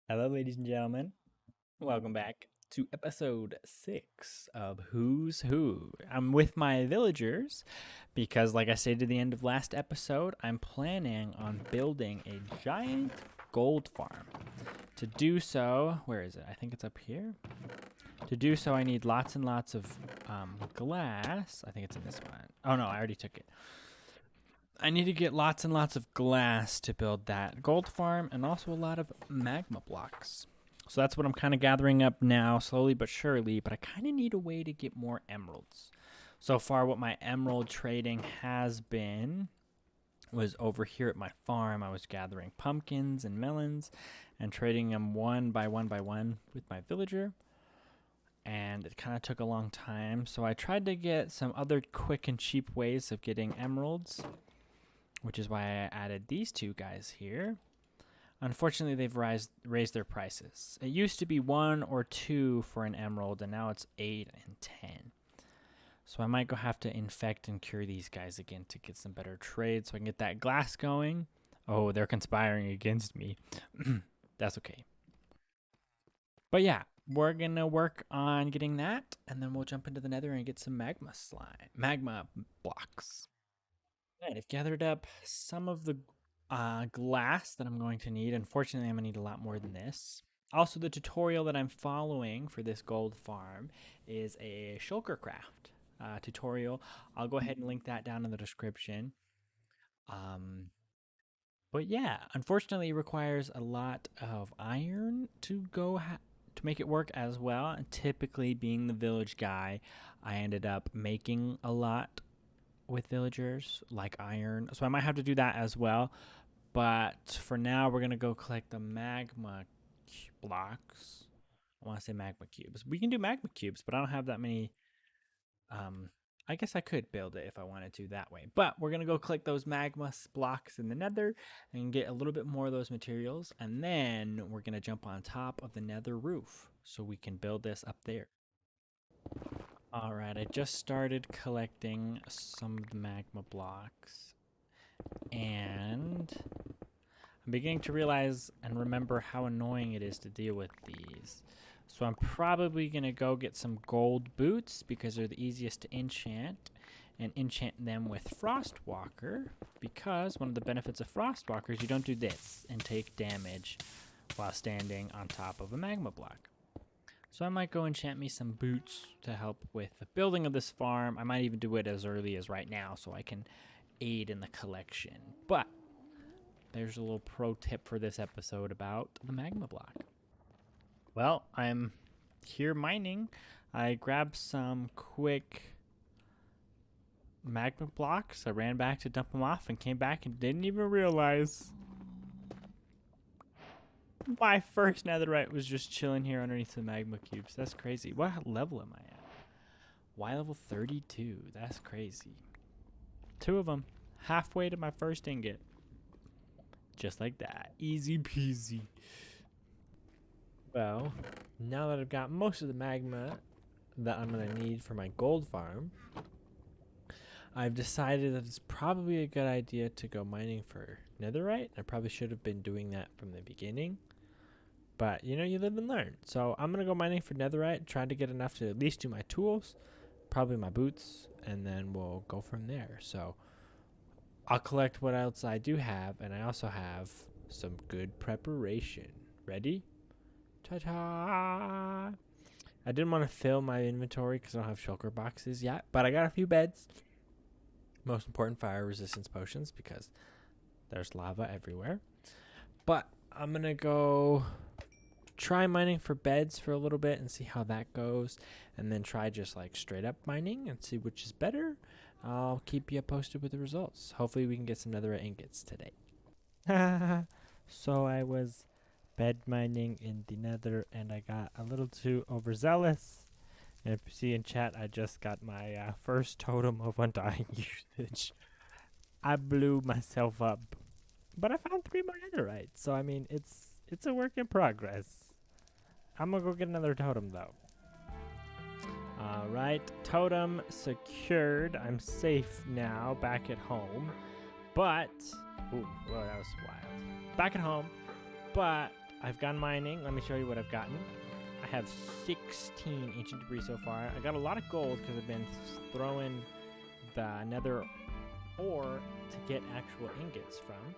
Hello, ladies and gentlemen. Welcome back to episode 6 of Who's Who. I'm with my villagers because, like I stated at the end of last episode, I'm planning on building a giant gold farm. To do so, where is it? I think it's up here. To do so, I need lots and lots of glass. I think it's in this one. Oh, no, I already took it. I need to get lots and lots of glass to build that gold farm and also a lot of magma blocks. So that's what I'm kind of gathering up now, slowly but surely, but I kind of need a way to get more emeralds. So far, what my emerald trading has been was over here at my farm. I was gathering pumpkins and melons and trading them one by one with my villager. And it kind of took a long time. So I tried to get some other quick and cheap ways of getting emeralds, which is why I added these two guys here. Unfortunately, they've raised their prices. It used to be 1 or 2 for an emerald, and now it's 8 and 10. So I might go have to infect and cure these guys again to get some better trade so I can get that glass going. Oh, they're conspiring against me. That's okay. But yeah, we're going to work on getting that, and then we'll jump into the nether and get some magma blocks. Right, I've gathered up some of the glass that I'm going to need. Unfortunately, I'm going to need a lot more than this. Also, the tutorial that I'm following for this gold farm is a shulker craft tutorial. I'll go ahead and link that down in the description. But yeah, unfortunately, it requires a lot of iron to to make it work as well. And typically, being the village guy, I ended up making a lot with villagers like iron, so I might have to do that as well. But for now, we're gonna go collect the magma blocks. I want to say magma cubes. We can do magma cubes, but I don't have that many. I guess I could build it if I wanted to that way. But we're gonna go collect those magma blocks in the nether and get a little bit more of those materials, and then we're gonna jump on top of the nether roof so we can build this up there. Alright, I just started collecting some of the magma blocks, and I'm beginning to realize and remember how annoying it is to deal with these. So I'm probably going to go get some gold boots because they're the easiest to enchant, and enchant them with Frostwalker, because one of the benefits of Frostwalker is you don't do this and take damage while standing on top of a magma block. So I might go enchant me some boots to help with the building of this farm. I might even do it as early as right now so I can aid in the collection. But there's a little pro tip for this episode about the magma block. Well, I'm here mining. I grabbed some quick magma blocks. I ran back to dump them off and came back and didn't even realize my first netherite was just chilling here underneath the magma cubes. That's crazy. What level am I at? Y level 32. That's crazy. 2 of them. Halfway to my first ingot. Just like that. Easy peasy. Well, now that I've got most of the magma that I'm going to need for my gold farm, I've decided that it's probably a good idea to go mining for netherite. I probably should have been doing that from the beginning. But, you know, you live and learn. So I'm going to go mining for netherite, trying to get enough to at least do my tools, probably my boots, and then we'll go from there. So I'll collect what else I do have, and I also have some good preparation. Ready? Ta-ta! I didn't want to fill my inventory because I don't have shulker boxes yet, but I got a few beds. Most important, fire resistance potions, because there's lava everywhere. But I'm going to go try mining for beds for a little bit and see how that goes, and then try just like straight up mining and see which is better. I'll keep you posted with the results. Hopefully we can get some netherite ingots today. So I was bed mining in the nether and I got a little too overzealous. And if you see in chat, I just got my first totem of undying usage. I blew myself up. But I found 3 more netherite, so I mean, it's a work in progress. I'm gonna go get another totem though. Alright, totem secured. I'm safe now, back at home. But, ooh, well, that was wild. Back at home, but I've gone mining. Let me show you what I've gotten. I have 16 ancient debris so far. I got a lot of gold because I've been throwing the nether ore to get actual ingots from.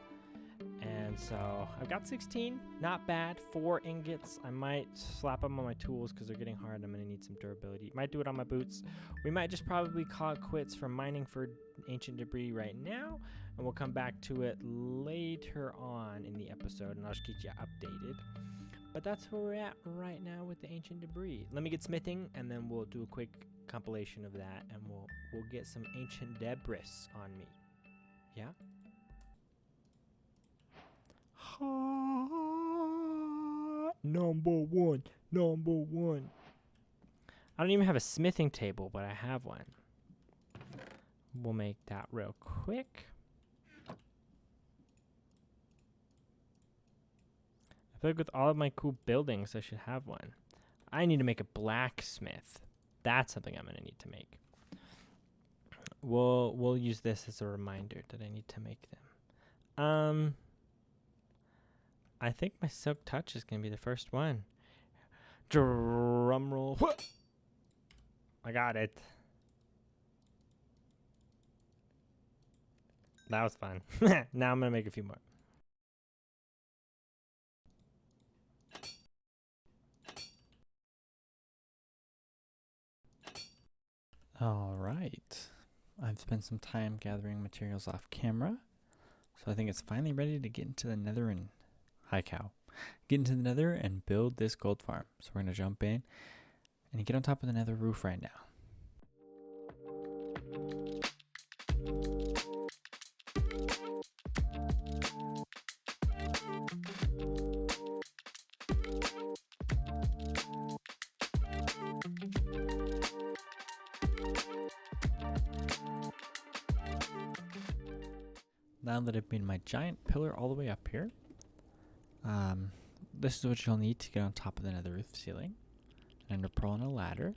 And so I've got 16, not bad. 4 ingots. I might slap them on my tools because they're getting hard. I'm going to need some durability. Might do it on my boots. We might just probably call it quits for mining for ancient debris right now. And we'll come back to it later on in the episode and I'll just keep you updated. But that's where we're at right now with the ancient debris. Let me get smithing and then we'll do a quick compilation of that and we'll get some ancient debris on me. Yeah? Number one. I don't even have a smithing table, but I have one. We'll make that real quick. I feel like with all of my cool buildings, I should have one. I need to make a blacksmith. That's something I'm going to need to make. We'll use this as a reminder that I need to make them. I think my silk touch is going to be the first one. Drum roll. I got it. That was fun. Now I'm going to make a few more. All right. I've spent some time gathering materials off camera, so I think it's finally ready to get into the nether and get into the nether and build this gold farm. So we're going to jump in and get on top of the nether roof right now. Now that I've made my giant pillar all the way up here, this is what you'll need to get on top of the nether roof ceiling. An ender pearl and a ladder.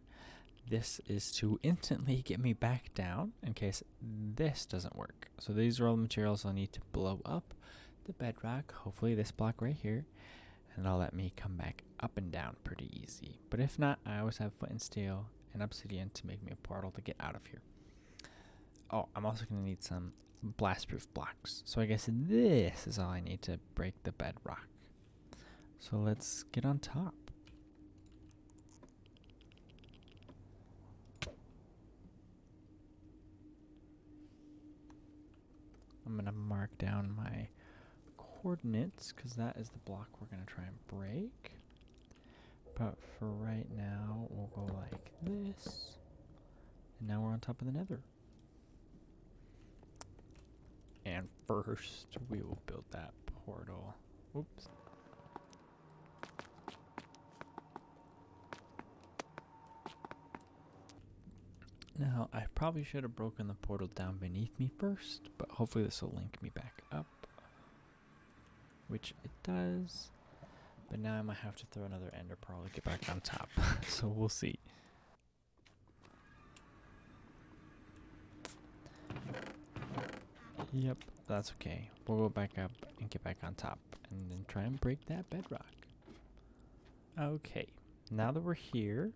This is to instantly get me back down in case this doesn't work. So these are all the materials I'll need to blow up the bedrock, hopefully this block right here, and it'll let me come back up and down pretty easy. But if not, I always have flint and steel and obsidian to make me a portal to get out of here. Oh, I'm also going to need some blast-proof blocks. So I guess this is all I need to break the bedrock. So let's get on top. I'm going to mark down my coordinates because that is the block we're going to try and break. But for right now, we'll go like this. And now we're on top of the nether. And first, we will build that portal. Oops. Now, I probably should have broken the portal down beneath me first, but hopefully this will link me back up. Which it does. But now I might have to throw another ender pearl to get back on top. So we'll see. Yep, that's okay. We'll go back up and get back on top and then try and break that bedrock. Okay, now that we're here,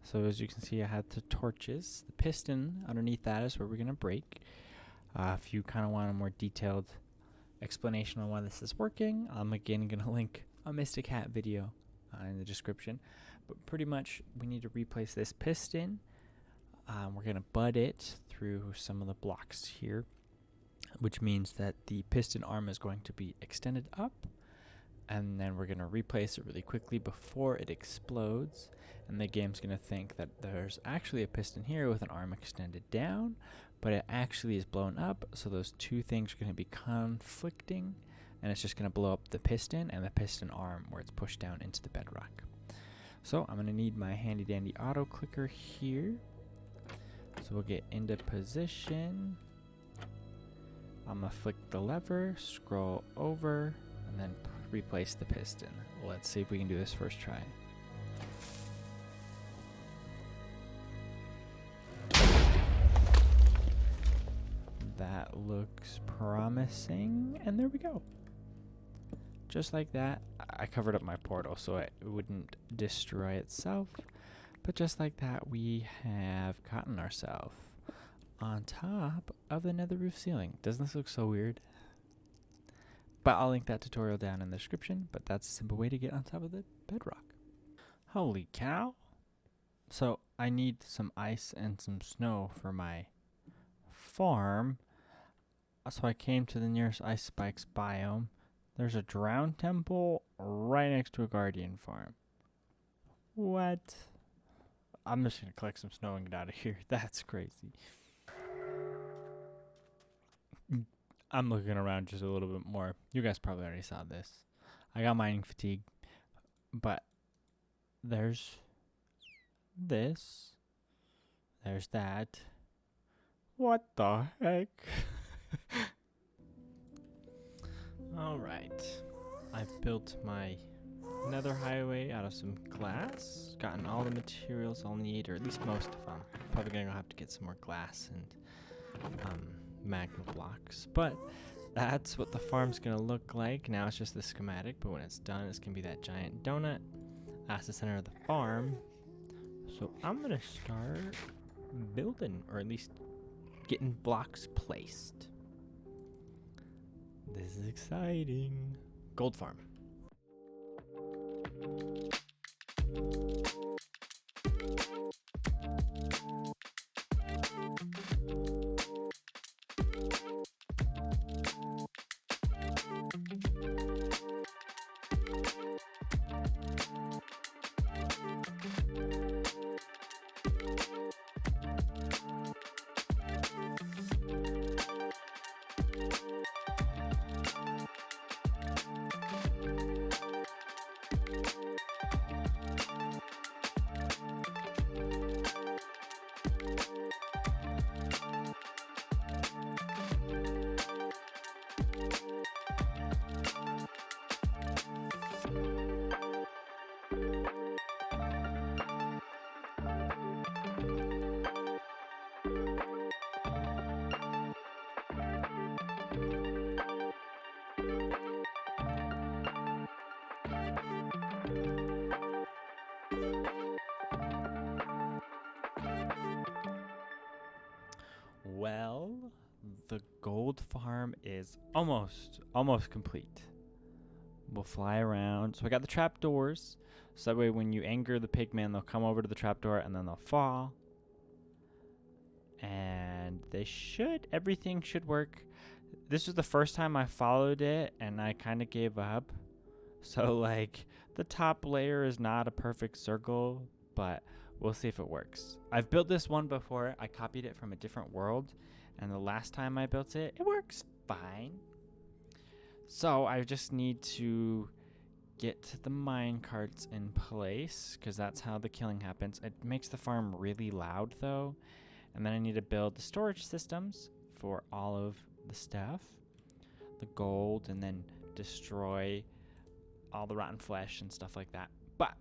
so as you can see I had the torches. The piston underneath that is where we're going to break. If you kind of want a more detailed explanation on why this is working, I'm again going to link a Mystic Hat video in the description. But pretty much we need to replace this piston. We're going to butt it through some of the blocks here, which means that the piston arm is going to be extended up, and then we're going to replace it really quickly before it explodes, and the game's going to think that there's actually a piston here with an arm extended down, but it actually is blown up, so those two things are going to be conflicting, and it's just going to blow up the piston and the piston arm where it's pushed down into the bedrock. So I'm going to need my handy dandy auto clicker here, so we'll get into position. I'm going to flick the lever, scroll over, and then replace the piston. Let's see if we can do this first try. That looks promising, and there we go. Just like that. I covered up my portal so it wouldn't destroy itself. But just like that, we have gotten ourselves on top of the nether roof ceiling. Doesn't this look so weird? But I'll link that tutorial down in the description, but that's a simple way to get on top of the bedrock. Holy cow. So I need some ice and some snow for my farm. So I came to the nearest ice spikes biome. There's a drowned temple right next to a guardian farm. What? I'm just going to collect some snow and get out of here. That's crazy. I'm looking around just a little bit more. You guys probably already saw this. I got mining fatigue, but there's this. There's that. What the heck? Alright. I've built my nether highway out of some glass. Gotten all the materials I'll need, or at least most of them. Probably gonna have to get some more glass and magma blocks. But that's what the farm's gonna look like. Now it's just the schematic, but when it's done, it's gonna be that giant donut. That's the center of the farm. So I'm gonna start building, or at least getting blocks placed. This is exciting. Gold farm. Well, the gold farm is almost complete. We'll fly around. So I got the trapdoors. So that way when you anger the pigmen, they'll come over to the trapdoor and then they'll fall. And everything should work. This was the first time I followed it and I kind of gave up. So like the top layer is not a perfect circle, but we'll see if it works. I've built this one before. I copied it from a different world, and the last time I built it, it works fine. So I just need to get the mine carts in place, because that's how the killing happens. It makes the farm really loud, though. And then I need to build the storage systems for all of the stuff, the gold, and then destroy all the rotten flesh and stuff like that. But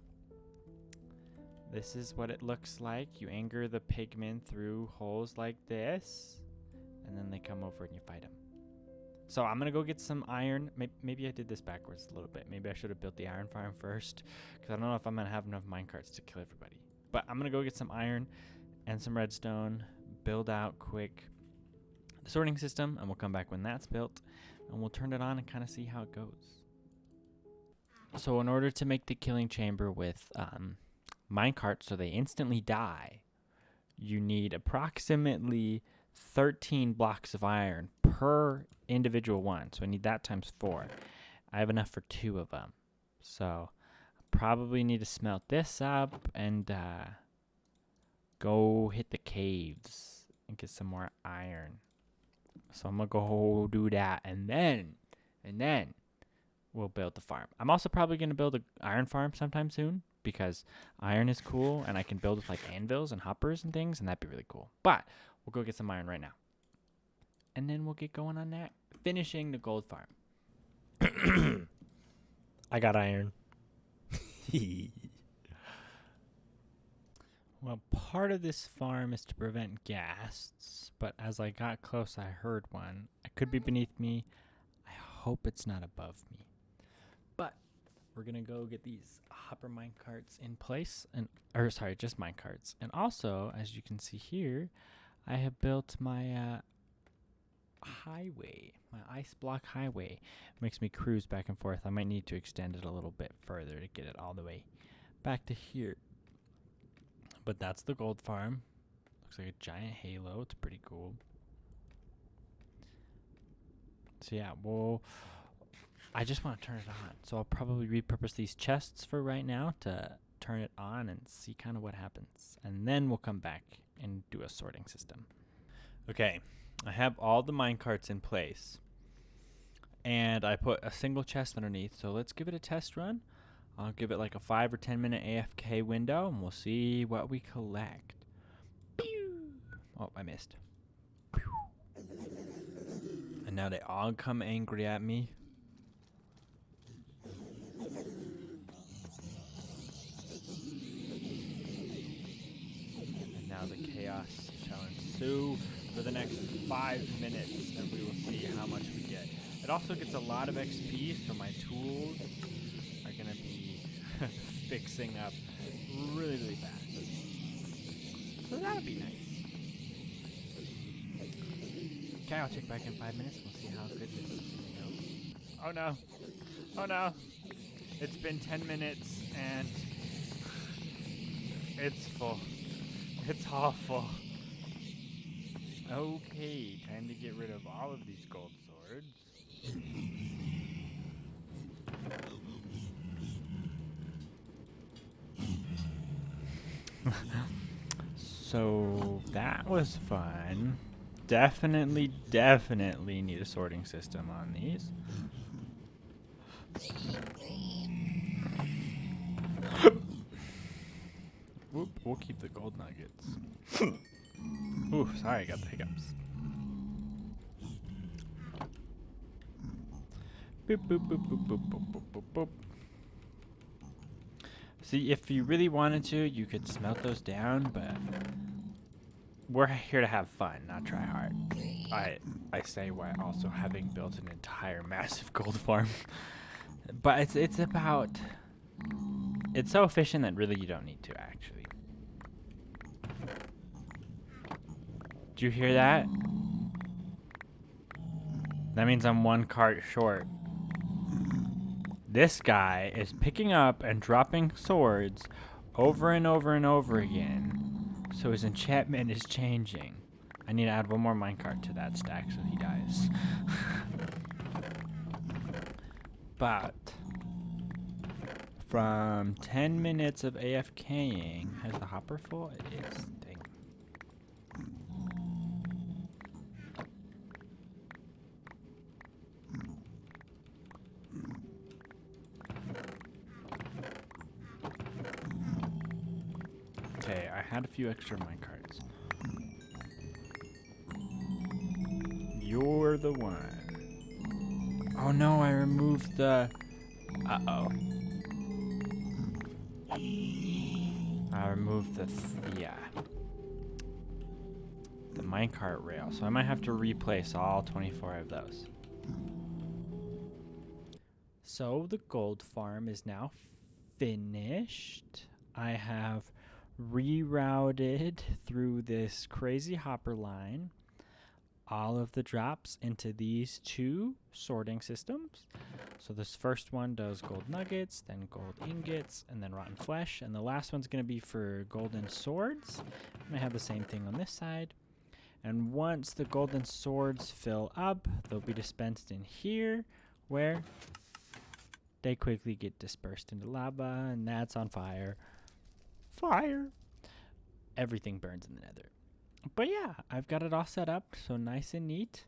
this is what it looks like. You anger the pigmen through holes like this, and then they come over and you fight them. So I'm going to go get some iron. Maybe I did this backwards a little bit. Maybe I should have built the iron farm first, because I don't know if I'm going to have enough minecarts to kill everybody. But I'm going to go get some iron and some redstone, build out quick the sorting system, and we'll come back when that's built, and we'll turn it on and kind of see how it goes. So in order to make the killing chamber with minecarts so they instantly die, you need approximately 13 blocks of iron per individual one. So I need that times 4. I have enough for 2 of them. So I probably need to smelt this up and go hit the caves and get some more iron. So I'm going to go do that, and then we'll build the farm. I'm also probably going to build an iron farm sometime soon, because iron is cool, and I can build with like anvils and hoppers and things, and that'd be really cool. But we'll go get some iron right now. And then we'll get going on that, finishing the gold farm. I got iron. Well, part of this farm is to prevent ghasts, but as I got close, I heard one. It could be beneath me. I hope it's not above me. But we're gonna go get these hopper mine carts in place, or sorry, just mine carts. And also, as you can see here, I have built my highway, my ice block highway. Makes me cruise back and forth. I might need to extend it a little bit further to get it all the way back to here. But that's the gold farm. Looks like a giant halo. It's pretty cool. So yeah, well, I just want to turn it on. So I'll probably repurpose these chests for right now to turn it on and see kind of what happens. And then we'll come back and do a sorting system. Okay, I have all the minecarts in place. And I put a single chest underneath. So let's give it a test run. I'll give it like a 5 or 10 minute AFK window and we'll see what we collect. Pew! Oh, I missed. Pew! And now they all come angry at me. And now the chaos shall ensue for the next 5 minutes, and we will see how much we get. It also gets a lot of XP, so my tools are going to be fixing up really, really fast. So that'll be nice. Okay, I'll check back in 5 minutes. We'll see how good this goes. Oh no. Oh no. It's been 10 minutes and it's full. It's all full. Okay, time to get rid of all of these gold swords. So that was fun. Definitely need a sorting system on these. Whoop, we'll keep the gold nuggets. Ooh, sorry, I got the hiccups. Boop, boop, boop, boop, boop, boop, boop, boop, boop. See, if you really wanted to, you could smelt those down, but we're here to have fun, not try hard. I say while also having built an entire massive gold farm. But it's so efficient that really you don't need to actually. Do you hear that? That means I'm one cart short. This guy is picking up and dropping swords over and over and over again. So his enchantment is changing. I need to add one more minecart to that stack so he dies. But from 10 minutes of AFKing, has the hopper full? It is. Dang. Okay, I had a few extra minecarts. You're the one. Oh no, I removed the... Uh-oh. I removed the minecart rail, so I might have to replace all 24 of those. So the gold farm is now finished. I have rerouted through this crazy hopper line all of the drops into these two sorting systems. So this first one does gold nuggets, then gold ingots, and then rotten flesh. And the last one's going to be for golden swords. And I have the same thing on this side. And once the golden swords fill up, they'll be dispensed in here, where they quickly get dispersed into lava, and that's on fire. Fire! Everything burns in the nether. But yeah, I've got it all set up, so nice and neat.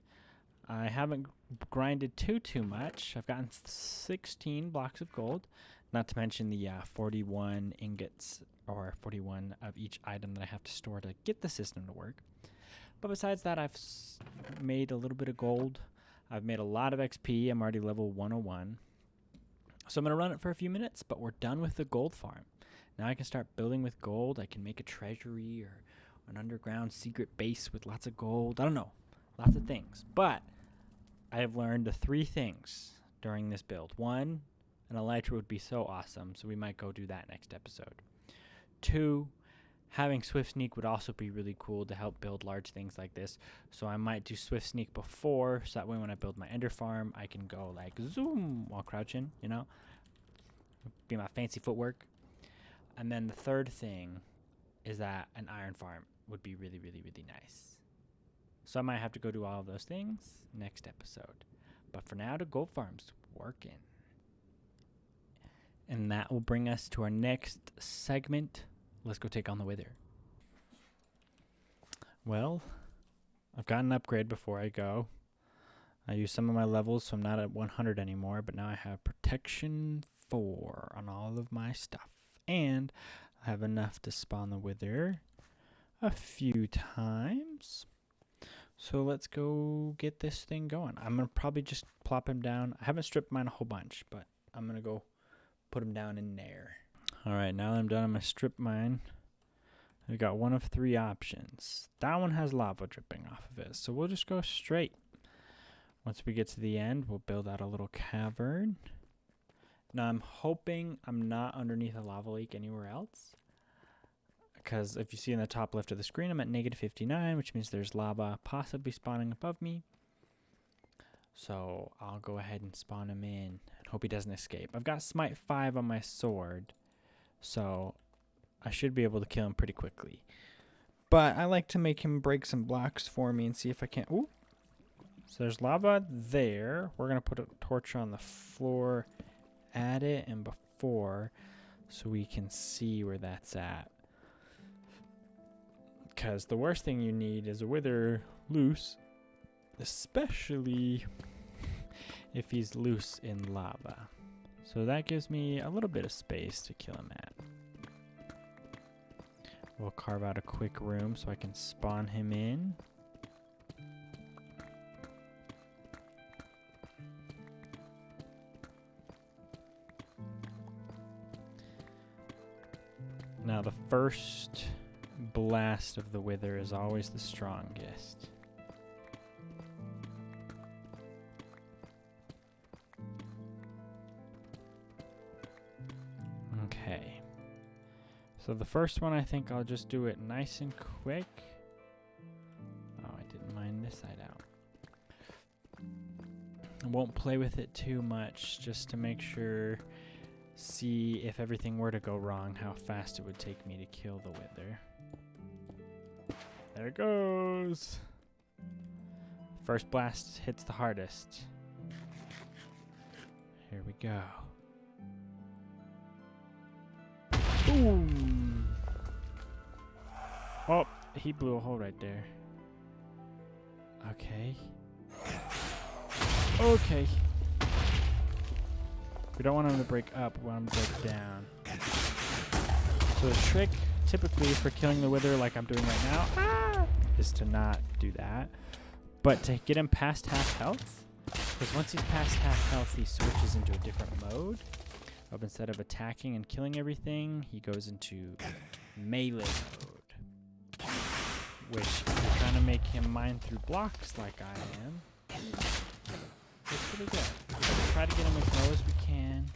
I haven't grinded too much. I've gotten 16 blocks of gold, not to mention the 41 ingots, or 41 of each item that I have to store to get the system to work. But besides that, I've made a little bit of gold. I've made a lot of XP. I'm already level 101. So I'm going to run it for a few minutes, but we're done with the gold farm. Now I can start building with gold. I can make a treasury or an underground secret base with lots of gold. I don't know. Lots of things. But I have learned the 3 things during this build. 1, An elytra would be so awesome, so we might go do that next episode. 2, having Swift Sneak would also be really cool to help build large things like this. So I might do Swift Sneak before, so that way when I build my ender farm, I can go like zoom while crouching, you know? Be my fancy footwork. And then the third thing is that an iron farm would be really, really, really nice. So I might have to go do all of those things next episode. But for now, the gold farm's working. And that will bring us to our next segment. Let's go take on the Wither. Well, I've got an upgrade before I go. I used some of my levels, so I'm not at 100 anymore, but now I have protection 4 on all of my stuff. And I have enough to spawn the Wither a few times. So let's go get this thing going. I'm going to probably just plop him down. I haven't stripped mine a whole bunch, but I'm going to go put him down in there. All right, now that I'm done, I'm going to strip mine. I've got one of 3 options. That one has lava dripping off of it, so we'll just go straight. Once we get to the end, we'll build out a little cavern. Now, I'm hoping I'm not underneath a lava leak anywhere else, because if you see in the top left of the screen, I'm at -59, which means there's lava possibly spawning above me. So I'll go ahead and spawn him in and hope he doesn't escape. I've got Smite 5 on my sword, so I should be able to kill him pretty quickly. But I like to make him break some blocks for me and see if I can. Ooh. So there's lava there. We're going to put a torch on the floor at it and before so we can see where that's at. Because the worst thing you need is a Wither loose, especially if he's loose in lava. So that gives me a little bit of space to kill him at. We'll carve out a quick room so I can spawn him in. Now the first blast of the Wither is always the strongest. Okay. So the first one, I think I'll just do it nice and quick. Oh, I didn't mine this side out. I won't play with it too much, just to make sure, see if everything were to go wrong, how fast it would take me to kill the Wither. There it goes. First blast hits the hardest. Here we go. Boom! Oh, he blew a hole right there. Okay. Okay. We don't want him to break up, we want him to break down. So the trick, typically, for killing the Wither like I'm doing right now, is to not do that. But to get him past half health, because once he's past half health, he switches into a different mode. Instead of attacking and killing everything, he goes into melee mode. Which, if you're trying to make him mine through blocks like I am, it's pretty good. We'll try to get him as low as we can,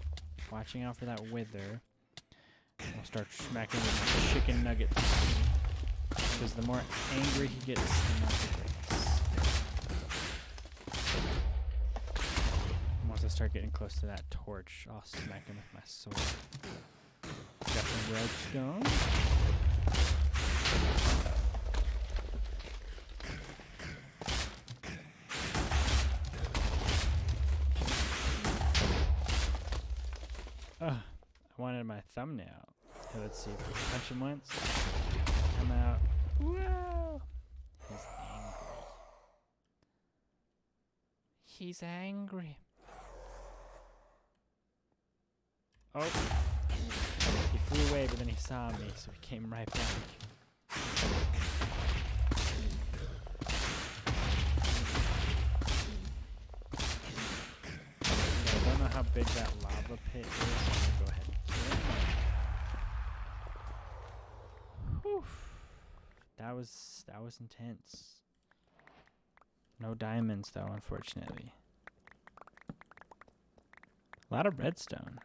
watching out for that Wither. We'll start smacking him with chicken nuggets. Because the more angry he gets, the more he breaks. Once I start getting close to that torch, I'll smack him with my sword. Got some redstone. I wanted my thumbnail. Okay, let's see. Punch him once. Come out. Whoa! He's angry. He's angry. Oh. He flew away, but then he saw me, so he came right back. I don't know how big that lava pit is, so I'm gonna go ahead and kill him. Whew. That was intense. No diamonds though, unfortunately. A lot of redstone.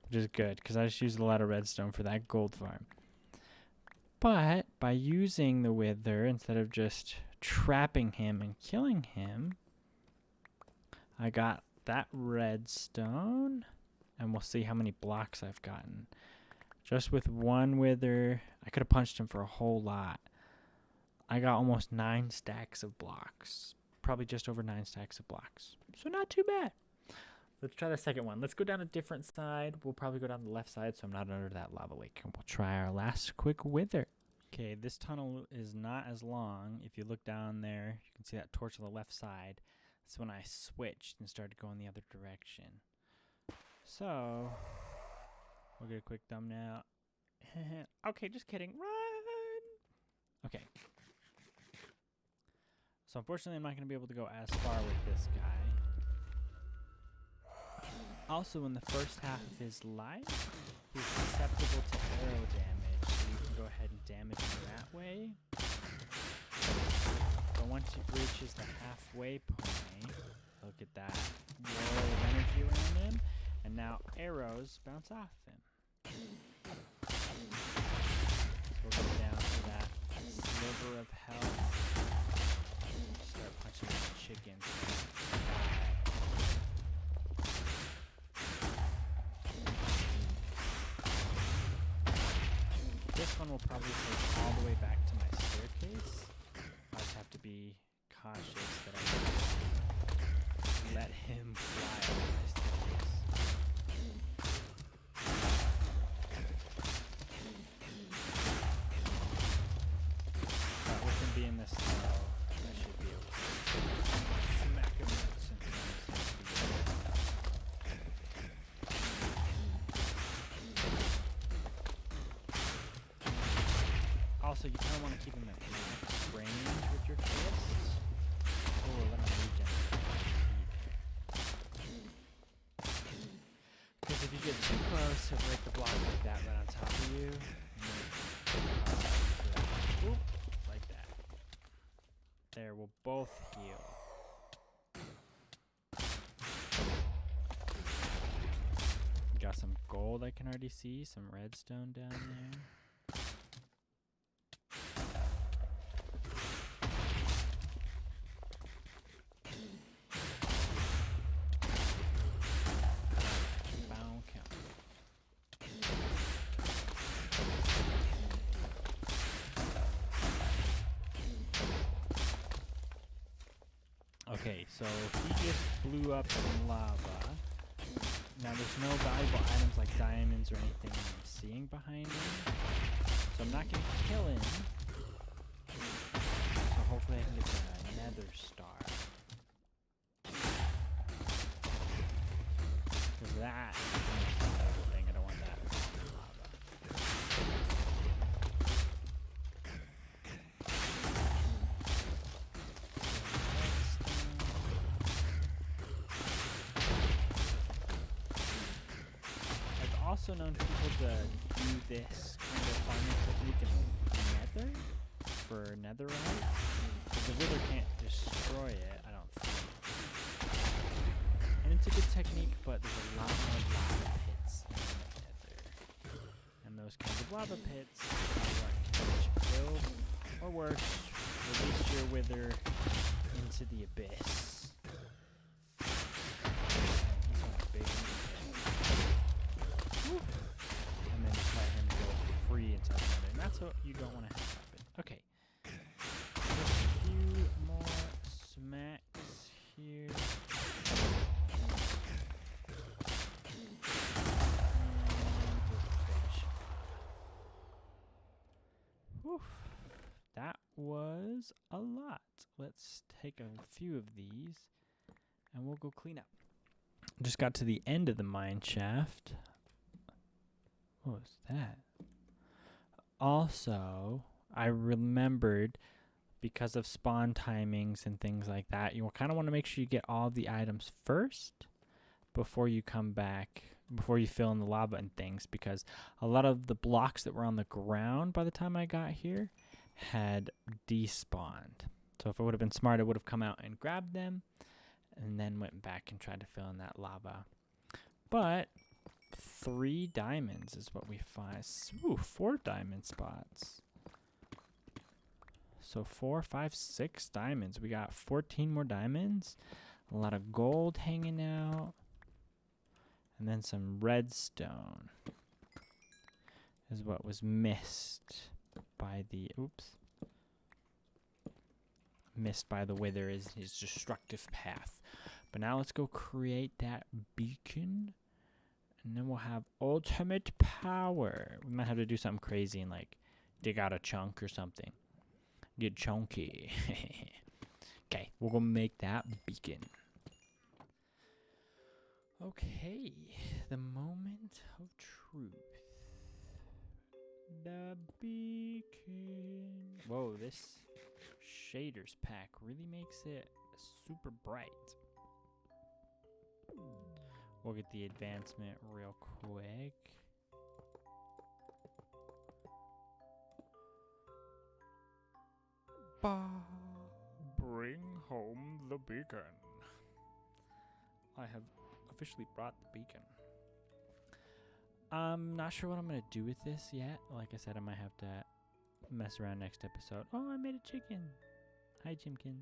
Which is good, because I just used a lot of redstone for that gold farm. But by using the Wither, instead of just trapping him and killing him, I got that redstone. And we'll see how many blocks I've gotten. Just with one Wither, I could have punched him for a whole lot. I got almost 9 stacks of blocks. Probably just over 9 stacks of blocks. So not too bad. Let's try the second one. Let's go down a different side. We'll probably go down the left side so I'm not under that lava lake. And we'll try our last quick Wither. Okay, this tunnel is not as long. If you look down there, you can see that torch on the left side. That's when I switched and started going the other direction. So, we'll get a quick thumbnail. Okay, just kidding. Run! Okay. So, unfortunately, I'm not going to be able to go as far with this guy. Also, in the first half of his life, he's susceptible to arrow damage. So, you can go ahead and damage him that way. But once he reaches the halfway point, look at that wall of energy around him. And now arrows bounce off him. So we'll go down to that sliver of health. Start punching the chickens. This one will probably take all the way back to my staircase. I just have to be cautious that I don't let him fly over my staircase. In this tunnel, I should be able to smack him once and also, you kind of want to keep him at max range with your fists. Oh, let him regen. Because if you get too close, he'll break the block like that right on top of you. Oop. There, we'll both heal. Got some gold I can already see, some redstone down there. Okay, so he just blew up some lava. Now there's no valuable items like diamonds or anything I'm seeing behind him. So I'm not going to kill him. So hopefully I can get the Nether star. Because that is the most valuable thing. I don't want that in lava. Also known people to do this kind of farming technique in Nether for Netherite. Because the Wither can't destroy it, I don't think. And it's a good technique, but there's a lot more lava pits in the Nether. And those kinds of lava pits are what can get you killed, or worse, release your Wither into the abyss. And then just let him go free inside the Nether. And that's what you don't want to have happen. Okay. Just a few more smacks here. And we'll finish. Whew. That was a lot. Let's take a few of these and we'll go clean up. Just got to the end of the mine shaft. What was that? Also, I remembered because of spawn timings and things like that, you kind of want to make sure you get all the items first before you come back, before you fill in the lava and things, because a lot of the blocks that were on the ground by the time I got here had despawned. So if it would have been smart, I would have come out and grabbed them and then went back and tried to fill in that lava. But 3 diamonds is what we find. Ooh, 4 diamond spots. So 4, 5, 6 diamonds. We got 14 more diamonds. A lot of gold hanging out. And then some redstone is what was missed by the... Oops. Missed by the Wither is his destructive path. But now let's go create that beacon. And then we'll have ultimate power. We might have to do something crazy and like dig out a chunk or something. Get chunky. Okay, we'll go make that beacon. Okay, the moment of truth. The beacon. Whoa, this shaders pack really makes it super bright. We'll get the advancement real quick. Bring home the beacon. I have officially brought the beacon. I'm not sure what I'm going to do with this yet. Like I said, I might have to mess around next episode. Oh, I made a chicken. Hi, Chimkin.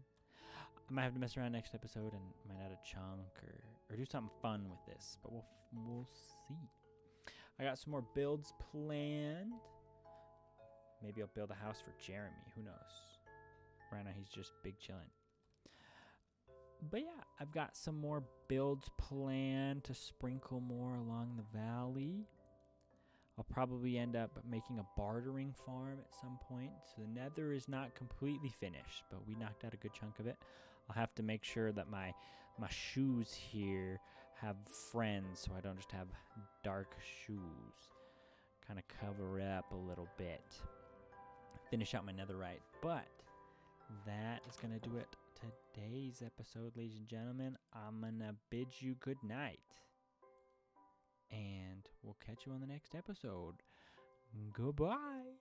I might have to mess around next episode and might add a chunk or do something fun with this, but we'll see. I got some more builds planned. Maybe I'll build a house for Jeremy. Who knows? Right now he's just big chilling. But yeah, I've got some more builds planned to sprinkle more along the valley. I'll probably end up making a bartering farm at some point. So the Nether is not completely finished, but we knocked out a good chunk of it. I'll have to make sure that my shoes here have friends, so I don't just have dark shoes. Kind of cover up a little bit. Finish out my netherite. But that is going to do it today's episode, ladies and gentlemen. I'm going to bid you good night. And we'll catch you on the next episode. Goodbye.